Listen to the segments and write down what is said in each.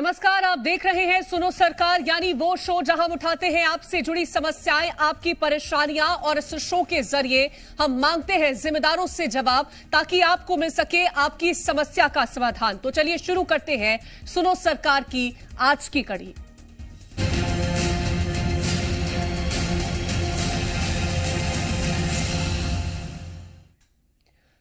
नमस्कार, आप देख रहे हैं सुनो सरकार, यानी वो शो जहां हम उठाते हैं आपसे जुड़ी समस्याएं, आपकी परेशानियां, और इस शो के जरिए हम मांगते हैं जिम्मेदारों से जवाब ताकि आपको मिल सके आपकी समस्या का समाधान। तो चलिए शुरू करते हैं सुनो सरकार की आज की कड़ी।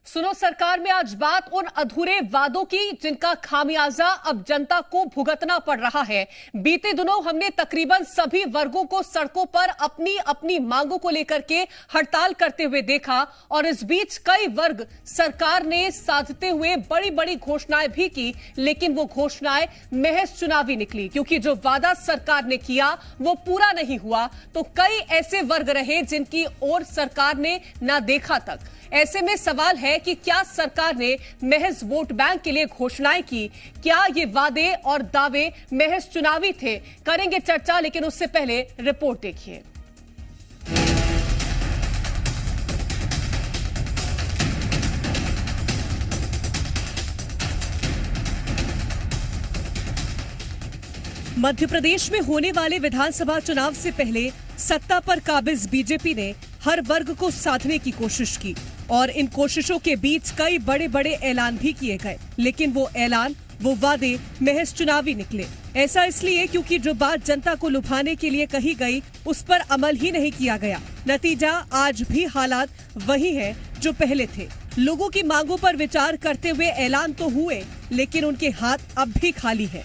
सुनो सरकार में आज बात उन अधूरे वादों की जिनका खामियाजा अब जनता को भुगतना पड़ रहा है। बीते दिनों हमने तकरीबन सभी वर्गों को सड़कों पर अपनी अपनी मांगों को लेकर के हड़ताल करते हुए देखा, और इस बीच कई वर्ग सरकार ने साधते हुए बड़ी बड़ी घोषणाएं भी की, लेकिन वो घोषणाएं महज चुनावी निकली, क्योंकि जो वादा सरकार ने किया वो पूरा नहीं हुआ। तो कई ऐसे वर्ग रहे जिनकी ओर सरकार ने ना देखा तक। ऐसे में सवाल है कि क्या सरकार ने महज वोट बैंक के लिए घोषणाएं की? क्या ये वादे और दावे महज चुनावी थे? करेंगे चर्चा, लेकिन उससे पहले रिपोर्ट देखिए। मध्य प्रदेश में होने वाले विधानसभा चुनाव से पहले सत्ता पर काबिज बीजेपी ने हर वर्ग को साधने की कोशिश की, और इन कोशिशों के बीच कई बड़े बड़े ऐलान भी किए गए, लेकिन वो ऐलान, वो वादे महज चुनावी निकले। ऐसा इसलिए क्योंकि जो बात जनता को लुभाने के लिए कही गई उस पर अमल ही नहीं किया गया। नतीजा आज भी हालात वही है जो पहले थे। लोगों की मांगों पर विचार करते हुए ऐलान तो हुए, लेकिन उनके हाथ अब भी खाली है।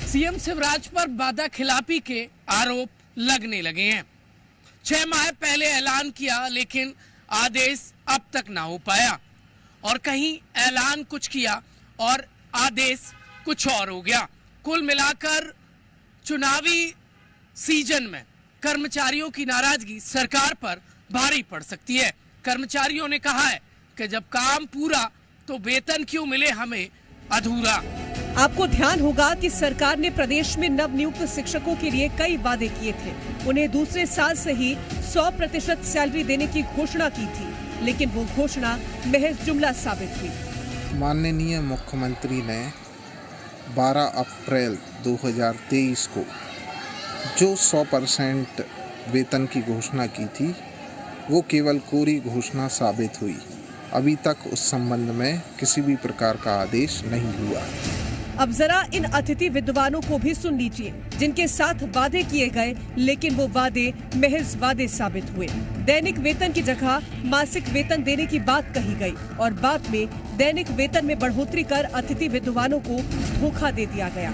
सीएम शिवराज पर वादा खिलाफी के आरोप लगने लगे हैं। 6 माह पहले ऐलान किया, लेकिन आदेश अब तक ना हो पाया, और कहीं ऐलान कुछ किया और आदेश कुछ और हो गया। कुल मिलाकर चुनावी सीजन में कर्मचारियों की नाराजगी सरकार पर भारी पड़ सकती है। कर्मचारियों ने कहा है कि जब काम पूरा तो वेतन क्यों मिले हमें अधूरा। आपको ध्यान होगा कि सरकार ने प्रदेश में नवनियुक्त शिक्षकों के लिए कई वादे किए थे। उन्हें दूसरे साल से ही 100% सैलरी देने की घोषणा की थी, लेकिन वो घोषणा महज जुमला साबित हुई। माननीय मुख्यमंत्री ने 12 अप्रैल 2023 को जो 100% वेतन की घोषणा की थी, वो केवल कोरी घोषणा साबित हुई। अभी तक उस संबंध में किसी भी प्रकार का आदेश नहीं हुआ। अब जरा इन अतिथि विद्वानों को भी सुन लीजिए, जिनके साथ वादे किए गए, लेकिन वो वादे महज वादे साबित हुए। दैनिक वेतन की जगह मासिक वेतन देने की बात कही गई, और बाद में दैनिक वेतन में बढ़ोतरी कर अतिथि विद्वानों को धोखा दे दिया गया।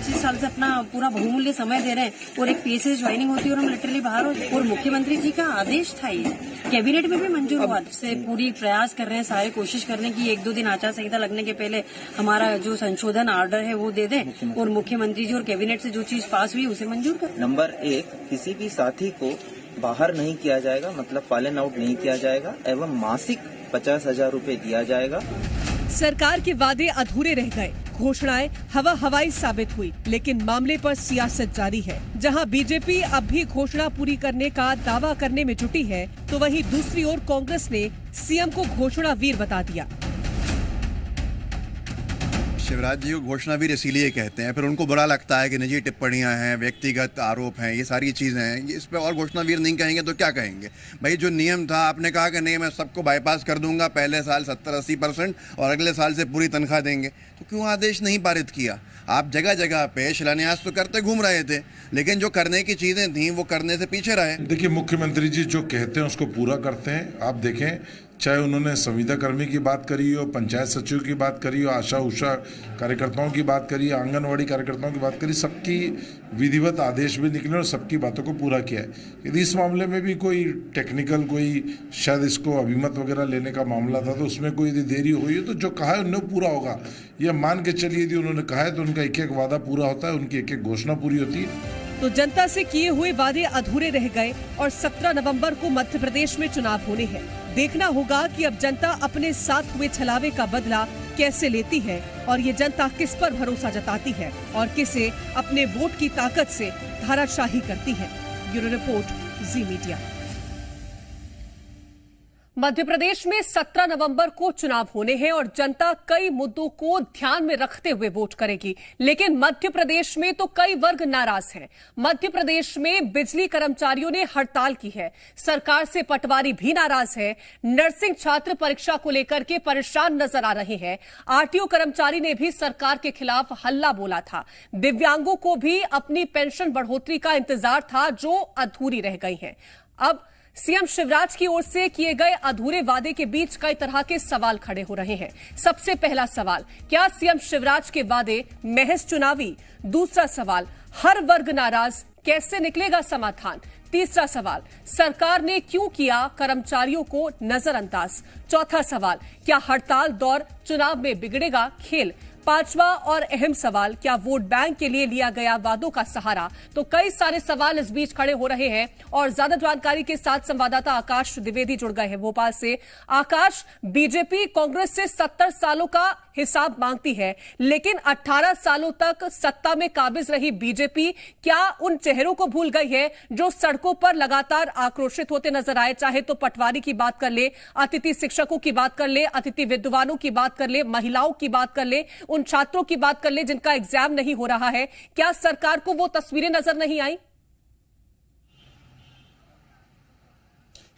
25 साल से अपना पूरा बहुमूल्य समय दे रहे हैं, और एक पीएससी ज्वाइनिंग होती है और हम लिटरली बाहर हो। और मुख्यमंत्री जी का आदेश था, ये कैबिनेट में भी मंजूर हुआ। से पूरी प्रयास कर रहे हैं, सारे कोशिश कर रहे हैं कि 1-2 दिन आचार संहिता लगने के पहले हमारा जो संशोधन ऑर्डर है वो दे दें, और मुख्यमंत्री जी और कैबिनेट से जो चीज पास हुई उसे मंजूर कर। नंबर 1, किसी भी साथी को बाहर नहीं किया जाएगा, मतलब फॉलन आउट नहीं किया जाएगा, एवं मासिक 50,000 रूपए दिया जाएगा। सरकार के वादे अधूरे रह गए, घोषणाएं हवाई साबित हुई, लेकिन मामले पर सियासत जारी है। जहां बीजेपी अब भी घोषणा पूरी करने का दावा करने में जुटी है, तो वहीं दूसरी ओर कांग्रेस ने सीएम को घोषणा वीर बता दिया। शिवराज जी को घोषणावीर इसीलिए कहते हैं, फिर उनको बुरा लगता है कि निजी टिप्पणियां हैं, व्यक्तिगत आरोप हैं, ये सारी चीज़ें हैं। इस पे और घोषणावीर नहीं कहेंगे तो क्या कहेंगे? भाई जो नियम था, आपने कहा कि नहीं मैं सबको बाईपास कर दूंगा, पहले साल 70-80% और अगले साल से पूरी तनख्वाह देंगे, तो क्यों आदेश नहीं पारित किया? आप जगह जगह पे शिलान्यास तो करते घूम रहे थे, लेकिन जो करने की चीज़ें थी वो करने से पीछे रहे। देखिए, मुख्यमंत्री जी जो कहते हैं उसको पूरा करते हैं। आप देखें, चाहे उन्होंने संविदा कर्मी की बात करी हो, पंचायत सचिव की बात करी हो, आशा उषा कार्यकर्ताओं की बात करी, आंगनवाड़ी कार्यकर्ताओं की बात करी, सबकी विधिवत आदेश भी निकले और सबकी बातों को पूरा किया है। यदि इस मामले में भी कोई टेक्निकल, कोई शायद इसको अभिमत वगैरह लेने का मामला था, तो उसमें कोई यदि देरी हुई है तो जो कहा है उन्हें पूरा होगा। यह मान के चलिए, यदि उन्होंने कहा है तो उनका एक-एक वादा पूरा होता है, उनकी एक-एक घोषणा पूरी होती है। तो जनता से किए हुए वादे अधूरे रह गए, और 17 नवंबर को मध्य प्रदेश में चुनाव होने हैं। देखना होगा कि अब जनता अपने साथ हुए छलावे का बदला कैसे लेती है, और ये जनता किस पर भरोसा जताती है और किसे अपने वोट की ताकत से धाराशाही करती है। ब्यूरो रिपोर्ट, जी मीडिया। मध्य प्रदेश में 17 नवंबर को चुनाव होने हैं और जनता कई मुद्दों को ध्यान में रखते हुए वोट करेगी। लेकिन मध्य प्रदेश में तो कई वर्ग नाराज हैं। मध्य प्रदेश में बिजली कर्मचारियों ने हड़ताल की है। सरकार से पटवारी भी नाराज है। नर्सिंग छात्र परीक्षा को लेकर के परेशान नजर आ रहे हैं। आरटीओ कर्मचारी ने भी सरकार के खिलाफ हल्ला बोला था। दिव्यांगों को भी अपनी पेंशन बढ़ोतरी का इंतजार था, जो अधूरी रह गई है। अब सीएम शिवराज की ओर से किए गए अधूरे वादे के बीच कई तरह के सवाल खड़े हो रहे हैं। सबसे पहला सवाल, क्या सीएम शिवराज के वादे महज चुनावी? दूसरा सवाल, हर वर्ग नाराज, कैसे निकलेगा समाधान? तीसरा सवाल, सरकार ने क्यों किया कर्मचारियों को नजरअंदाज? चौथा सवाल, क्या हड़ताल दौर चुनाव में बिगड़ेगा खेल? पांचवा और अहम सवाल, क्या वोट बैंक के लिए लिया गया वादों का सहारा? तो कई सारे सवाल इस बीच खड़े हो रहे हैं और ज्यादा जानकारी के साथ संवाददाता आकाश द्विवेदी जुड़ गए हैं भोपाल से। आकाश, बीजेपी कांग्रेस से 70 सालों का हिसाब मांगती है, लेकिन 18 सालों तक सत्ता में काबिज रही बीजेपी क्या उन चेहरों को भूल गई है जो सड़कों पर लगातार आक्रोशित होते नजर आए? चाहे तो पटवारी की बात कर ले, अतिथि शिक्षकों की बात कर ले, अतिथि विद्वानों की बात कर ले, महिलाओं की बात कर ले, उन छात्रों की बात कर ले जिनका एग्जाम नहीं हो रहा है। क्या सरकार को वो तस्वीरें नजर नहीं आई?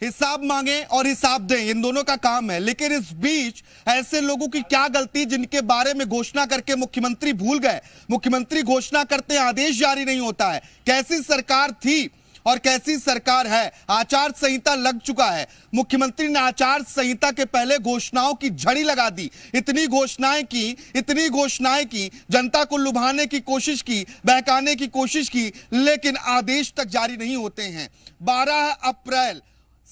हिसाब मांगे और हिसाब दें, इन दोनों का काम है। लेकिन इस बीच ऐसे लोगों की क्या गलती जिनके बारे में घोषणा करके मुख्यमंत्री भूल गए? मुख्यमंत्री घोषणा करते हैं, आदेश जारी नहीं होता है। कैसी सरकार थी और कैसी सरकार है? आचार संहिता लग चुका है। मुख्यमंत्री ने आचार संहिता के पहले घोषणाओं की झड़ी लगा दी। इतनी घोषणाएं की, जनता को लुभाने की कोशिश की, बहकाने की कोशिश की, लेकिन आदेश तक जारी नहीं होते हैं। 12 अप्रैल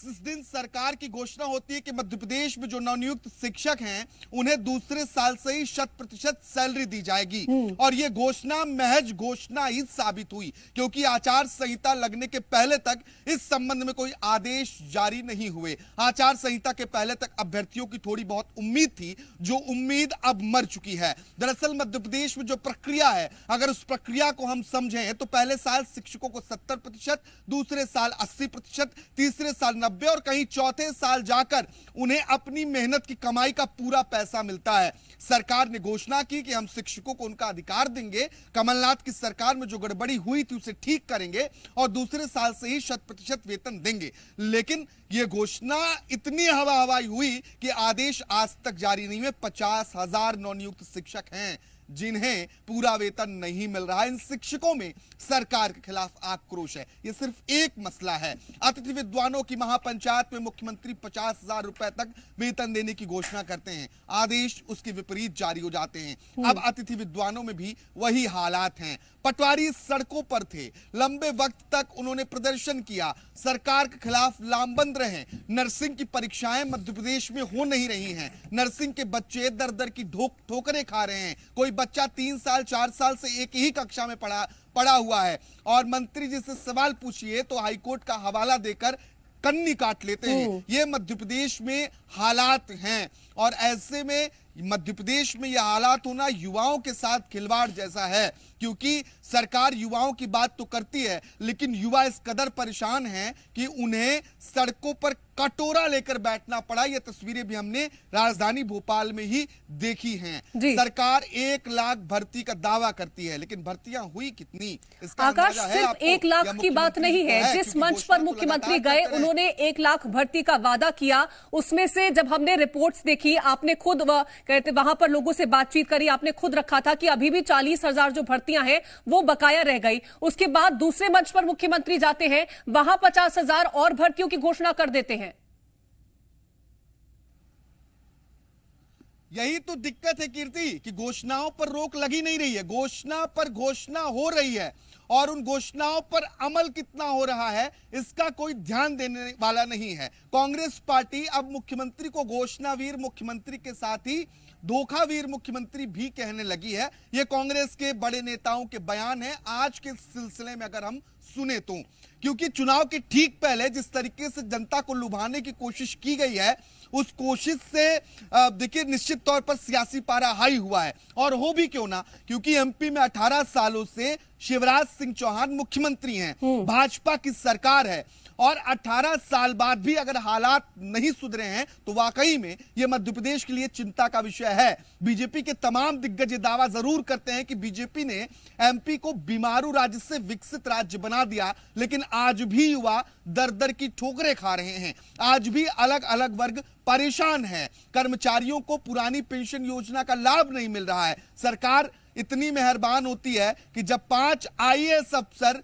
इस दिन सरकार की घोषणा होती है कि मध्य प्रदेश में जो नवनियुक्त शिक्षक हैं उन्हें दूसरे साल से ही 100% सैलरी दी जाएगी। और यह घोषणा महज घोषणा ही साबित हुई, क्योंकि आचार संहिता लगने के पहले तक इस संबंध में कोई आदेश जारी नहीं हुए। आचार संहिता के पहले तक अभ्यर्थियों की थोड़ी बहुत उम्मीद थी, जो उम्मीद अब मर चुकी है। दरअसल मध्य प्रदेश में जो प्रक्रिया है, अगर उस प्रक्रिया को हम समझें तो पहले साल शिक्षकों को 70%, दूसरे साल 80%, तीसरे साल 90% और कहीं चौथे साल जाकर उन्हें अपनी मेहनत की कमाई का पूरा पैसा मिलता है। सरकार ने घोषणा की कि हम शिक्षकों को उनका अधिकार देंगे, कमलनाथ की सरकार में जो गड़बड़ी हुई थी उसे ठीक करेंगे और दूसरे साल से ही 100% वेतन देंगे। लेकिन यह घोषणा इतनी हवा हवाई हुई कि आदेश आज तक जारी नहीं हुए। 50,000 नवनियुक्त शिक्षक हैं जिन्हें पूरा वेतन नहीं मिल रहा है। इन शिक्षकों में सरकार के खिलाफ आक्रोश है। यह सिर्फ एक मसला है। अतिथि विद्वानों की महापंचायत में मुख्यमंत्री 50,000 रुपए तक वेतन देने की घोषणा करते हैं, आदेश उसके विपरीत जारी हो जाते हैं। अब अतिथि विद्वानों में भी वही हालात हैं। पटवारी सड़कों पर थे, लंबे वक्त तक उन्होंने प्रदर्शन किया, सरकार के खिलाफ लामबंद रहे। नर्सिंग की परीक्षाएं मध्य प्रदेश में हो नहीं रही हैं। नर्सिंग के बच्चे दर दर की ठोकरें खा रहे हैं। कोई बच्चा 3 साल 4 साल से एक ही कक्षा में पड़ा हुआ है और मंत्री जी से सवाल पूछिए तो हाईकोर्ट का हवाला देकर कन्नी काट लेते हैं। ये मध्य प्रदेश में हालात हैं और ऐसे में मध्य प्रदेश में यह हालात होना युवाओं के साथ खिलवाड़ जैसा है, क्योंकि सरकार युवाओं की बात तो करती है, लेकिन युवा इस कदर परेशान हैं कि उन्हें सड़कों पर कटोरा लेकर बैठना पड़ा। ये तस्वीरें भी हमने राजधानी भोपाल में ही देखी हैं। सरकार 1 लाख भर्ती का दावा करती है, लेकिन भर्तियां हुई कितनी? इसका आकाश, सिर्फ 1 लाख की बात नहीं है। जिस मंच पर मुख्यमंत्री गए उन्होंने 1 लाख भर्ती का वादा किया। उसमें से जब हमने रिपोर्ट्स देखी, आपने खुद कहते वहां पर लोगों से बातचीत करी, आपने खुद रखा था कि अभी भी 40,000 जो भर्तियां हैं वो बकाया रह गई। उसके बाद दूसरे मंच पर मुख्यमंत्री जाते हैं, वहां 50,000 और भर्तियों की घोषणा कर देते हैं। यही तो दिक्कत है कीर्ति, कि घोषणाओं पर रोक लगी नहीं रही है। घोषणा पर घोषणा हो रही है और उन घोषणाओं पर अमल कितना हो रहा है इसका कोई ध्यान देने वाला नहीं है। कांग्रेस पार्टी अब मुख्यमंत्री को घोषणावीर मुख्यमंत्री के साथ ही धोखावीर मुख्यमंत्री भी कहने लगी है। यह कांग्रेस के बड़े नेताओं के बयान है आज के सिलसिले में अगर हम सुने तो, क्योंकि चुनाव के ठीक पहले जिस तरीके से जनता को लुभाने की कोशिश की गई है, उस कोशिश से देखिए निश्चित तौर पर सियासी पारा हाई हुआ है। और हो भी क्यों ना, क्योंकि एमपी में 18 सालों से शिवराज सिंह चौहान मुख्यमंत्री हैं, भाजपा की सरकार है और 18 साल बाद भी अगर हालात नहीं सुधरे हैं तो वाकई में यह मध्य प्रदेश के लिए चिंता का विषय है। बीजेपी के तमाम दिग्गज दावा जरूर करते हैं कि बीजेपी ने एमपी को बीमारू राज्य से विकसित राज्य बना दिया, लेकिन आज भी युवा दर दर की ठोकरें खा रहे हैं। आज भी अलग अलग वर्ग परेशान है। कर्मचारियों को पुरानी पेंशन योजना का लाभ नहीं मिल रहा है। सरकार इतनी मेहरबान होती है कि जब 5 आईएएस अफसर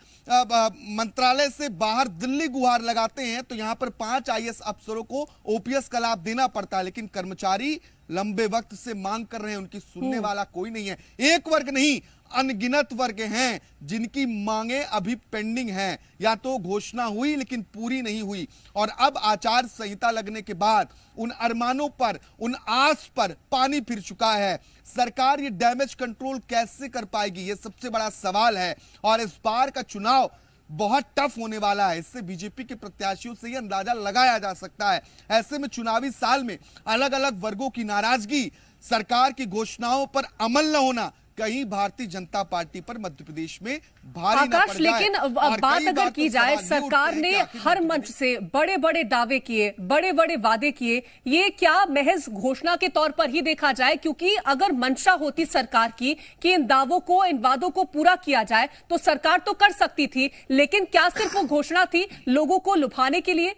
मंत्रालय से बाहर दिल्ली गुहार लगाते हैं तो यहां पर 5 आईएएस अफसरों को ओपीएस का लाभ देना पड़ता है, लेकिन कर्मचारी लंबे वक्त से मांग कर रहे हैं, उनकी सुनने वाला कोई नहीं है। एक वर्ग नहीं, अनगिनत वर्ग हैं जिनकी मांगे अभी पेंडिंग हैं। या तो घोषणा हुई लेकिन पूरी नहीं हुई, और अब आचार संहिता लगने के बाद उन अरमानों पर, उन आस पर पानी फिर चुका है। सरकार ये डैमेज कंट्रोल कैसे कर पाएगी, ये सबसे बड़ा सवाल है। और इस बार का चुनाव बहुत टफ होने वाला है, इससे बीजेपी के प्रत्याशियों से ये अंदाजा लगाया जा सकता है। ऐसे में चुनावी साल में अलग अलग वर्गों की नाराजगी, सरकार की घोषणाओं पर अमल न होना कहीं भारतीय जनता पार्टी पर मध्य प्रदेश में भारी आकाश, लेकिन बात अगर की जाए, सरकार ने हर मंच से बड़े बड़े दावे किए, बड़े बड़े वादे किए, ये क्या महज घोषणा के तौर पर ही देखा जाए? क्योंकि अगर मंशा होती सरकार की कि इन दावों को, इन वादों को पूरा किया जाए तो सरकार तो कर सकती थी, लेकिन क्या सिर्फ वो घोषणा थी लोगों को लुभाने के लिए?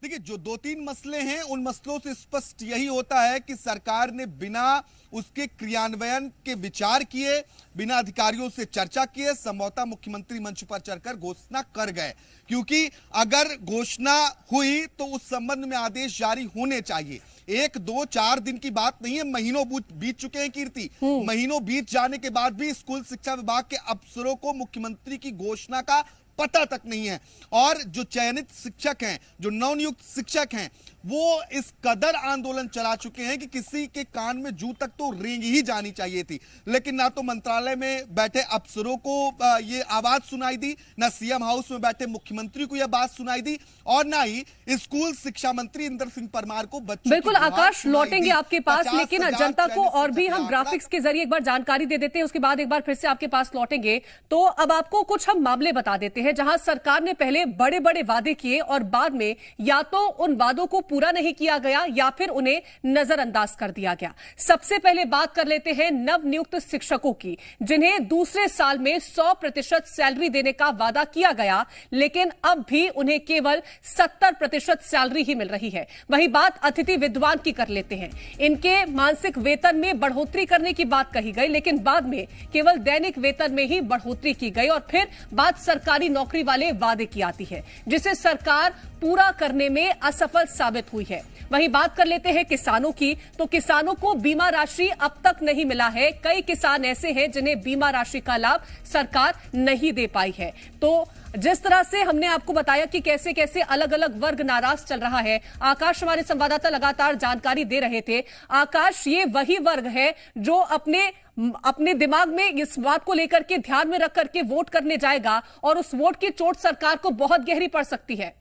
देखिए, जो 2-3 मसले हैं उन मसलों से स्पष्ट यही होता है कि सरकार ने बिना उसके क्रियान्वयन के विचार किए, बिना अधिकारियों से चर्चा किए संभवतः मुख्यमंत्री मंच पर चढ़कर घोषणा कर गए। क्योंकि अगर घोषणा हुई तो उस संबंध में आदेश जारी होने चाहिए। 1, 2, 4 दिन की बात नहीं है, महीनों बीत चुके हैं कीर्ति। महीनों बीत जाने के बाद भी स्कूल शिक्षा विभाग के अफसरों को मुख्यमंत्री की घोषणा का पता तक नहीं है। और जो चयनित शिक्षक हैं, जो नवनियुक्त शिक्षक हैं, वो इस कदर आंदोलन चला चुके हैं कि किसी के कान में जू तक तो रेंग ही जानी चाहिए थी। लेकिन ना तो मंत्रालय में बैठे अफसरों को ये आवाज सुनाई दी, ना सीएम हाउस में बैठे मुख्यमंत्री को यह बात सुनाई दी, और ना ही स्कूल शिक्षा मंत्री इंदर सिंह परमार को बच्चों बिल्कुल आकाश, लौटेंगे आपके पास, लेकिन जनता को और भी हम ग्राफिक्स के जरिए एक बार जानकारी दे देते हैं, उसके बाद एक बार फिर से आपके पास लौटेंगे। तो अब आपको कुछ हम मामले बता देते हैं जहां सरकार ने पहले बड़े बड़े वादे किए और बाद में या तो उन वादों को पूरा नहीं किया गया या फिर उन्हें नजरअंदाज कर दिया गया। सबसे पहले बात कर लेते हैं नवनियुक्त शिक्षकों की, जिन्हें दूसरे साल में 100% सैलरी देने का वादा किया गया, लेकिन अब भी उन्हें केवल 70% सैलरी ही मिल रही है। वही बात अतिथि विद्वान की कर लेते हैं। इनके मासिक वेतन में बढ़ोतरी करने की बात कही गई, लेकिन बाद में केवल दैनिक वेतन में ही बढ़ोतरी की गई। और फिर बात सरकारी नौकरी वाले वादे की आती है, जिसे सरकार पूरा करने में असफल साबित हुई है। वहीं बात कर लेते हैं किसानों की, तो किसानों को बीमा राशि अब तक नहीं मिला है। कई किसान ऐसे हैं जिन्हें बीमा राशि का लाभ सरकार नहीं दे पाई है। तो जिस तरह से हमने आपको बताया कि कैसे कैसे अलग अलग वर्ग नाराज चल रहा है, आकाश हमारे संवाददाता लगातार जानकारी दे रहे थे। आकाश, ये वही वर्ग है जो अपने दिमाग में इस बात को लेकर के ध्यान में रख करके वोट करने जाएगा, और उस वोट की चोट सरकार को बहुत गहरी पड़ सकती है।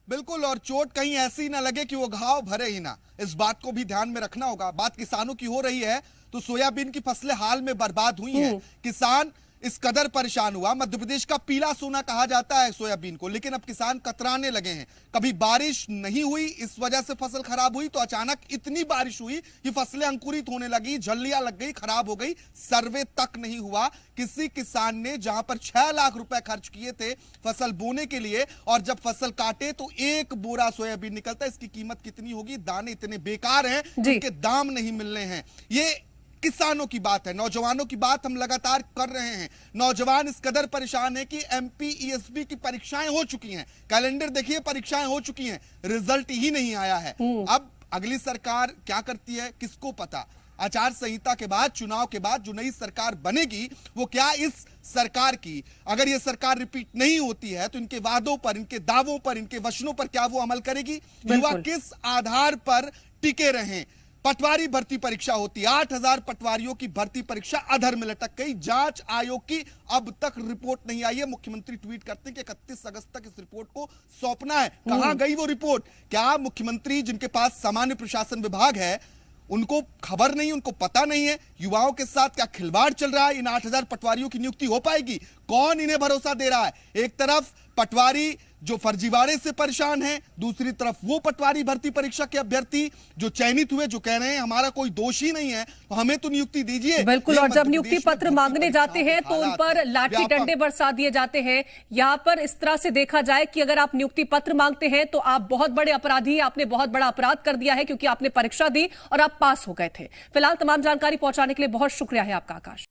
बिल्कुल, और चोट कहीं ऐसी ना लगे कि वो घाव भरे ही ना, इस बात को भी ध्यान में रखना होगा। बात किसानों की हो रही है तो सोयाबीन की फसलें हाल में बर्बाद हुई हैं। किसान इस कदर परेशान हुआ, मध्य प्रदेश का पीला सोना कहा जाता है सोयाबीन को, लेकिन अब किसान कतराने लगे हैं। कभी बारिश नहीं हुई, इस वजह से फसल खराब हुई, तो अचानक इतनी बारिश हुई कि फसलें अंकुरित होने लगी, झल्लियां लग गई, खराब हो गई, सर्वे तक नहीं हुआ। किसी किसान ने जहां पर 6 लाख रुपए खर्च किए थे फसल बोने के लिए, और जब फसल काटे तो 1 बोरा सोयाबीन निकलता है। इसकी कीमत कितनी होगी? दाने इतने बेकार हैं, उनके दाम नहीं मिलने हैं। ये किसानों की बात है। नौजवानों की बात हम लगातार कर रहे हैं। नौजवान इस कदर परेशान है कि एमपीईएसबी की परीक्षाएं हो चुकी हैं, कैलेंडर देखिए, परीक्षाएं हो चुकी हैं, रिजल्ट ही नहीं आया है। अब अगली सरकार क्या करती है किसको पता। आचार संहिता के बाद, चुनाव के बाद जो नई सरकार बनेगी, वो क्या इस सरकार की, अगर ये सरकार रिपीट नहीं होती है तो इनके वादों पर, इनके दावों पर, इनके वचनों पर क्या वो अमल करेगी? युवा किस आधार पर टिके रहें? पटवारी भर्ती परीक्षा होती, 8000 पटवारियों की भर्ती परीक्षा अधर में लटक गई। जांच आयोग की अब तक रिपोर्ट नहीं आई है। मुख्यमंत्री ट्वीट करते हैं कि 31 अगस्त तक इस रिपोर्ट को सौंपना है। कहां गई वो रिपोर्ट? क्या मुख्यमंत्री, जिनके पास सामान्य प्रशासन विभाग है, उनको खबर नहीं, उनको पता नहीं है युवाओं के साथ क्या खिलवाड़ चल रहा है। इन 8,000 पटवारियों की नियुक्ति हो पाएगी? कौन इन्हें भरोसा दे रहा है? एक तरफ पटवारी जो फर्जीवाड़े से परेशान है, दूसरी तरफ वो पटवारी भर्ती परीक्षा के अभ्यर्थी जो चयनित हुए, जो कह रहे हैं हमारा कोई दोष ही नहीं है, तो हमें तो नियुक्ति दीजिए। बिल्कुल। और जब नियुक्ति पत्र मांगने जाते हैं तो उन पर लाठी डंडे बरसा दिए जाते हैं। यहां पर इस तरह से देखा जाए कि अगर आप नियुक्ति पत्र मांगते हैं तो आप बहुत बड़े अपराधी, आपने बहुत बड़ा अपराध कर दिया है, क्योंकि आपने परीक्षा दी और आप पास हो गए थे। फिलहाल तमाम जानकारी पहुंचाने के लिए बहुत शुक्रिया है आपका, आकाश।